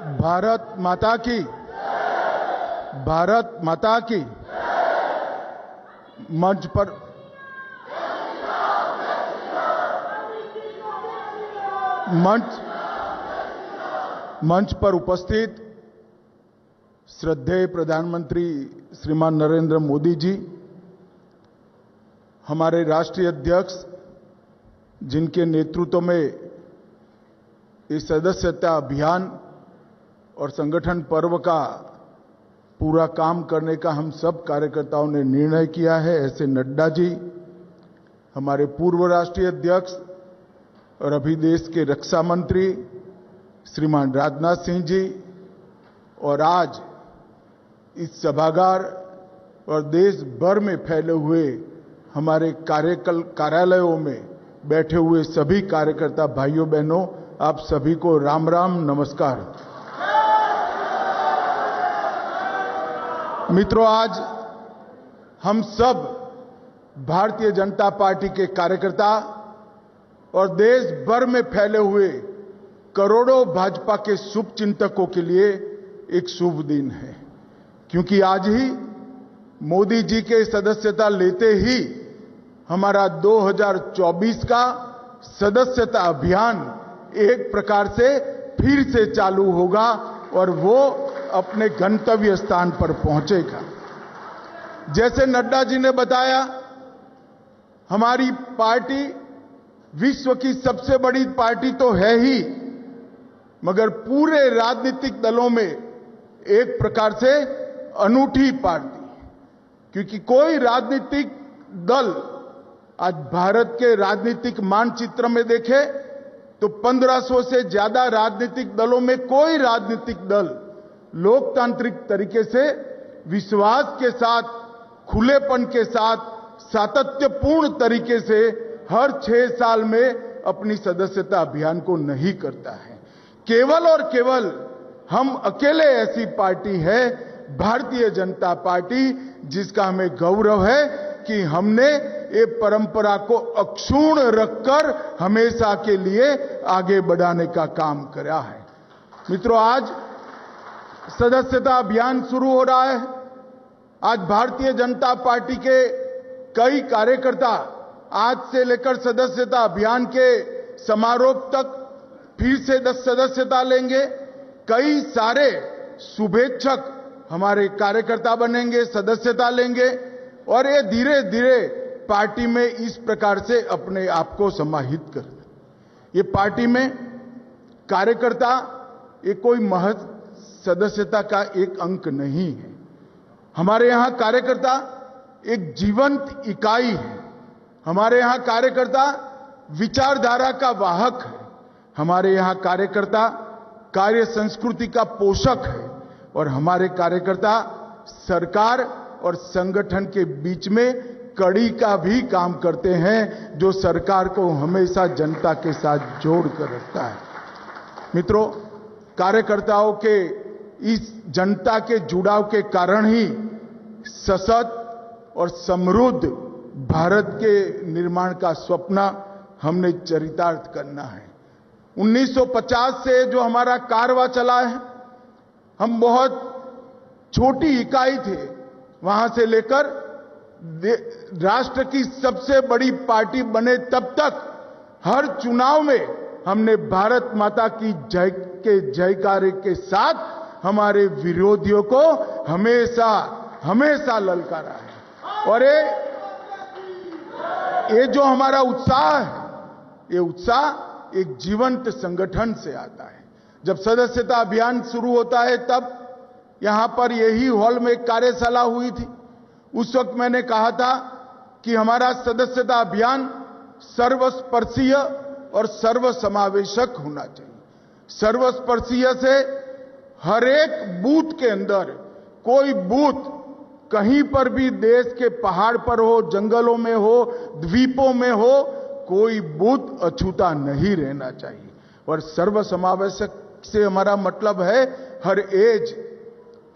भारत माता की, भारत माता की। मंच पर उपस्थित श्रद्धेय प्रधानमंत्री श्रीमान नरेंद्र मोदी जी, हमारे राष्ट्रीय अध्यक्ष जिनके नेतृत्व में इस सदस्यता अभियान और संगठन पर्व का पूरा काम करने का हम सब कार्यकर्ताओं ने निर्णय किया है, ऐसे नड्डा जी, हमारे पूर्व राष्ट्रीय अध्यक्ष और अभी देश के रक्षा मंत्री श्रीमान राजनाथ सिंह जी, और आज इस सभागार और देश भर में फैले हुए हमारे कार्यालयों में बैठे हुए सभी कार्यकर्ता भाइयों बहनों, आप सभी को राम राम, नमस्कार। मित्रों, आज हम सब भारतीय जनता पार्टी के कार्यकर्ता और देश भर में फैले हुए करोड़ों भाजपा के शुभचिंतकों के लिए एक शुभ दिन है, क्योंकि आज ही मोदी जी के सदस्यता लेते ही हमारा 2024 का सदस्यता अभियान एक प्रकार से फिर से चालू होगा और वो अपने गंतव्य स्थान पर पहुंचेगा। जैसे नड्डा जी ने बताया, हमारी पार्टी विश्व की सबसे बड़ी पार्टी तो है ही, मगर पूरे राजनीतिक दलों में एक प्रकार से अनूठी पार्टी, क्योंकि कोई राजनीतिक दल आज भारत के राजनीतिक मानचित्र में देखे तो 1500 से ज्यादा राजनीतिक दलों में कोई राजनीतिक दल लोकतांत्रिक तरीके से विश्वास के साथ, खुलेपन के साथ, सातत्यपूर्ण तरीके से हर 6 साल में अपनी सदस्यता अभियान को नहीं करता है। केवल और केवल हम अकेले ऐसी पार्टी है, भारतीय जनता पार्टी, जिसका हमें गौरव है कि हमने ये परंपरा को अक्षुण्ण रखकर हमेशा के लिए आगे बढ़ाने का काम करा है। मित्रों, आज सदस्यता अभियान शुरू हो रहा है। आज भारतीय जनता पार्टी के कई कार्यकर्ता आज से लेकर सदस्यता अभियान के समारोह तक फिर से सदस्यता लेंगे। कई सारे शुभेच्छक हमारे कार्यकर्ता बनेंगे, सदस्यता लेंगे, और ये धीरे धीरे पार्टी में इस प्रकार से अपने आप को समाहित कर। ये पार्टी में कार्यकर्ता ये कोई महज सदस्यता का एक अंक नहीं है। हमारे यहां कार्यकर्ता एक जीवंत इकाई है। हमारे यहां कार्यकर्ता विचारधारा का वाहक है। हमारे यहां कार्यकर्ता कार्य संस्कृति का पोषक है, और हमारे कार्यकर्ता सरकार और संगठन के बीच में कड़ी का भी काम करते हैं, जो सरकार को हमेशा जनता के साथ जोड़ कर रखता है। मित्रों, कार्यकर्ताओं के इस जनता के जुड़ाव के कारण ही सशक्त और समृद्ध भारत के निर्माण का स्वप्न हमने चरितार्थ करना है। 1950 से जो हमारा कारवां चला है, हम बहुत छोटी इकाई थे, वहां से लेकर राष्ट्र की सबसे बड़ी पार्टी बने तब तक हर चुनाव में हमने भारत माता की जय के जयकारे के साथ हमारे विरोधियों को हमेशा हमेशा ललकारा है। और ये जो हमारा उत्साह है, ये उत्साह एक जीवंत संगठन से आता है। जब सदस्यता अभियान शुरू होता है, तब यहां पर यही हॉल में एक कार्यशाला हुई थी। उस वक्त मैंने कहा था कि हमारा सदस्यता अभियान सर्वस्पर्शीय और सर्वसमावेशक होना चाहिए। सर्वस्पर्शीय से हर एक बूथ के अंदर, कोई बूथ कहीं पर भी देश के पहाड़ पर हो, जंगलों में हो, द्वीपों में हो, कोई बूथ अछूता नहीं रहना चाहिए। और सर्वसमावेशक से हमारा मतलब है हर एज,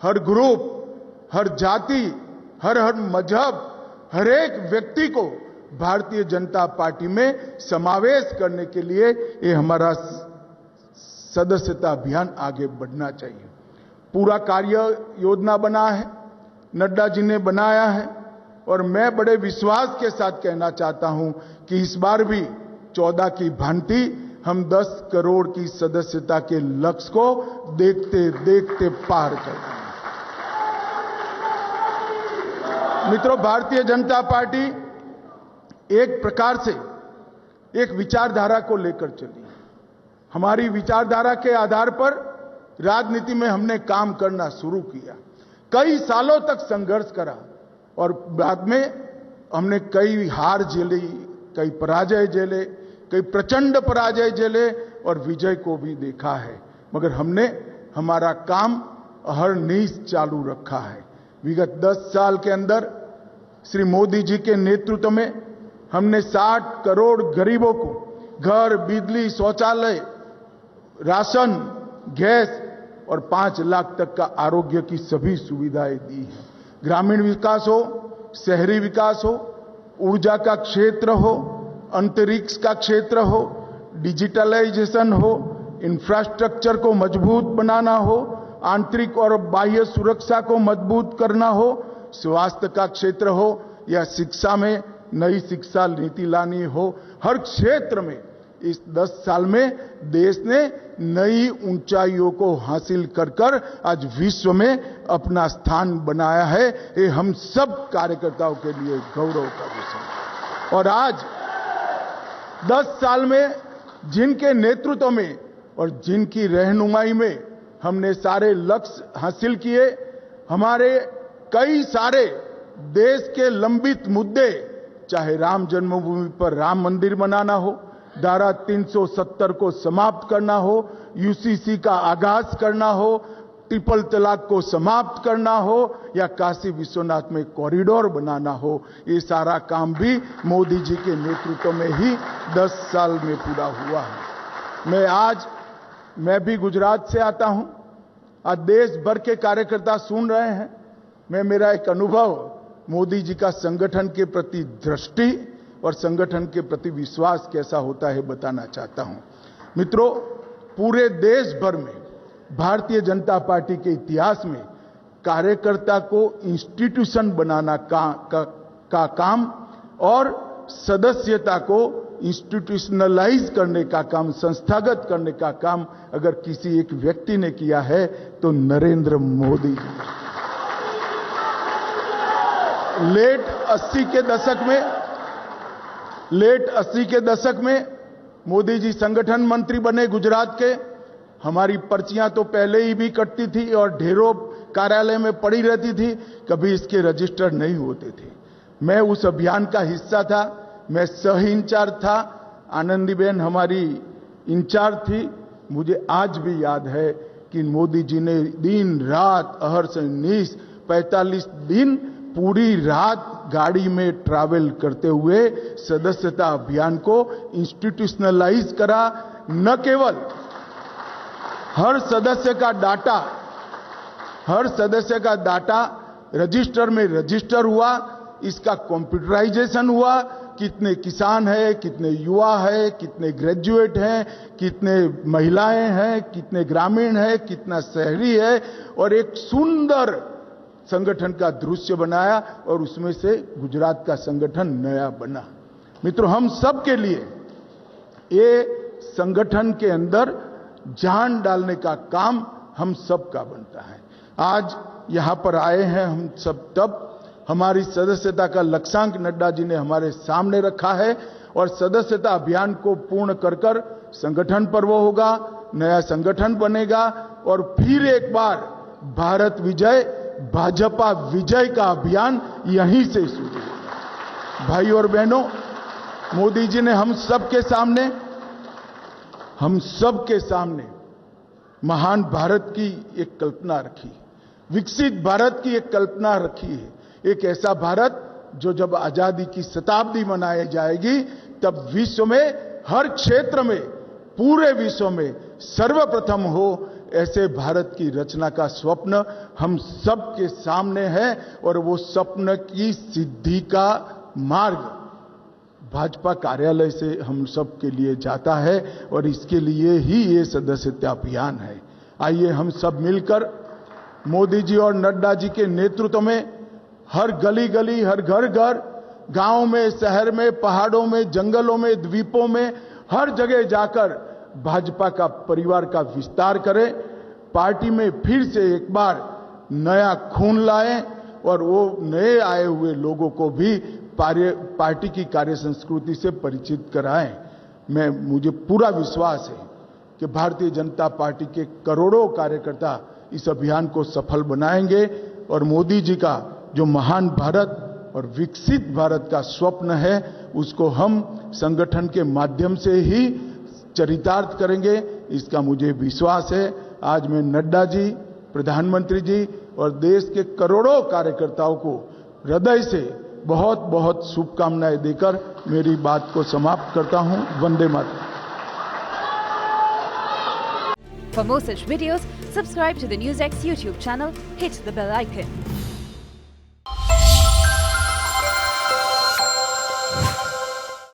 हर ग्रुप, हर जाति, हर मजहब, हर एक व्यक्ति को भारतीय जनता पार्टी में समावेश करने के लिए ये हमारा सदस्यता अभियान आगे बढ़ना चाहिए। पूरा कार्य योजना बना है, नड्डा जी ने बनाया है और मैं बड़े विश्वास के साथ कहना चाहता हूं कि इस बार भी 14 की भांति हम 10 करोड़ की सदस्यता के लक्ष्य को देखते देखते पार कर देंगे। मित्रों, भारतीय जनता पार्टी एक प्रकार से एक विचारधारा को लेकर चली। हमारी विचारधारा के आधार पर राजनीति में हमने काम करना शुरू किया, कई सालों तक संघर्ष करा और बाद में हमने कई हार झेली, कई पराजय झेले, कई प्रचंड पराजय झेले और विजय को भी देखा है, मगर हमने हमारा काम अहरनिश चालू रखा है। विगत 10 साल के अंदर श्री मोदी जी के नेतृत्व में हमने 60 करोड़ गरीबों को घर, बिजली, शौचालय, राशन, गैस और 5 लाख तक का आरोग्य की सभी सुविधाएं दी हैं। ग्रामीण विकास हो, शहरी विकास हो, ऊर्जा का क्षेत्र हो, अंतरिक्ष का क्षेत्र हो, डिजिटलाइजेशन हो, इंफ्रास्ट्रक्चर को मजबूत बनाना हो, आंतरिक और बाह्य सुरक्षा को मजबूत करना हो, स्वास्थ्य का क्षेत्र हो या शिक्षा में नई शिक्षा नीति लानी हो, हर क्षेत्र में इस 10 साल में देश ने नई ऊंचाइयों को हासिल कर आज विश्व में अपना स्थान बनाया है। ये हम सब कार्यकर्ताओं के लिए गौरव का विषय है। और आज 10 साल में जिनके नेतृत्व में और जिनकी रहनुमाई में हमने सारे लक्ष्य हासिल किए, हमारे कई सारे देश के लंबित मुद्दे, चाहे राम जन्मभूमि पर राम मंदिर बनाना हो, धारा 370 को समाप्त करना हो, यूसीसी का आगाज करना हो, ट्रिपल तलाक को समाप्त करना हो या काशी विश्वनाथ में कॉरिडोर बनाना हो, ये सारा काम भी मोदी जी के नेतृत्व में ही 10 साल में पूरा हुआ है। मैं भी गुजरात से आता हूं। आज देश भर के कार्यकर्ता सुन रहे हैं। मेरा एक अनुभव मोदी जी का संगठन के प्रति दृष्टि और संगठन के प्रति विश्वास कैसा होता है बताना चाहता हूं। मित्रों, पूरे देश भर में भारतीय जनता पार्टी के इतिहास में कार्यकर्ता को इंस्टीट्यूशन बनाना का काम और सदस्यता को इंस्टीट्यूशनलाइज करने का काम, संस्थागत करने का काम अगर किसी एक व्यक्ति ने किया है तो नरेंद्र मोदी जी। लेट 80 के दशक में मोदी जी संगठन मंत्री बने गुजरात के। हमारी पर्चियां तो पहले ही भी कटती थी और ढेरों कार्यालय में पड़ी रहती थी, कभी इसके रजिस्टर नहीं होते थे। मैं उस अभियान का हिस्सा था, मैं सह इंचार्ज था, आनंदीबेन हमारी इंचार्ज थी। मुझे आज भी याद है कि मोदी जी ने दिन रात अहरनिश 45 दिन पूरी रात गाड़ी में ट्रैवल करते हुए सदस्यता अभियान को इंस्टीट्यूशनलाइज करा। न केवल हर सदस्य का डाटा रजिस्टर में रजिस्टर हुआ, इसका कंप्यूटराइजेशन हुआ। कितने किसान हैं, कितने युवा हैं, कितने ग्रेजुएट हैं, कितने महिलाएं हैं, कितने ग्रामीण हैं, कितना शहरी है, और एक सुंदर संगठन का दृश्य बनाया और उसमें से गुजरात का संगठन नया बना। मित्रों, हम सब के लिए ये संगठन के अंदर जान डालने का काम हम सब का बनता है। आज यहां पर आए हैं हम सब, तब हमारी सदस्यता का लक्ष्यांक नड्डा जी ने हमारे सामने रखा है और सदस्यता अभियान को पूर्ण कर संगठन पर्व होगा, नया संगठन बनेगा और फिर एक बार भारत विजय, भाजपा विजय का अभियान यहीं से शुरू होगा। भाई और बहनों, मोदी जी ने हम सबके सामने महान भारत की एक कल्पना रखी, विकसित भारत की एक कल्पना रखी है। एक ऐसा भारत जो जब आजादी की शताब्दी मनाई जाएगी तब विश्व में हर क्षेत्र में, पूरे विश्व में सर्वप्रथम हो, ऐसे भारत की रचना का स्वप्न हम सबके सामने है और वो स्वप्न की सिद्धि का मार्ग भाजपा कार्यालय से हम सब के लिए जाता है और इसके लिए ही ये सदस्यता अभियान है। आइए हम सब मिलकर मोदी जी और नड्डा जी के नेतृत्व में हर गली गली, हर घर घर, गांव में, शहर में, पहाड़ों में, जंगलों में, द्वीपों में, हर जगह जाकर भाजपा का परिवार का विस्तार करें, पार्टी में फिर से एक बार नया खून लाएं और वो नए आए हुए लोगों को भी पार्टी की कार्य संस्कृति से परिचित कराएं। मुझे पूरा विश्वास है कि भारतीय जनता पार्टी के करोड़ों कार्यकर्ता इस अभियान को सफल बनाएंगे और मोदी जी का जो महान भारत और विकसित भारत का स्वप्न है उसको हम संगठन के माध्यम से ही चरितार्थ करेंगे, इसका मुझे विश्वास है। आज मैं नड्डा जी, प्रधानमंत्री जी और देश के करोड़ों कार्यकर्ताओं को हृदय से बहुत बहुत शुभकामनाएं देकर मेरी बात को समाप्त करता हूं। Vande Mataram. For more such videos, subscribe to the NewsX YouTube channel, hit the bell icon.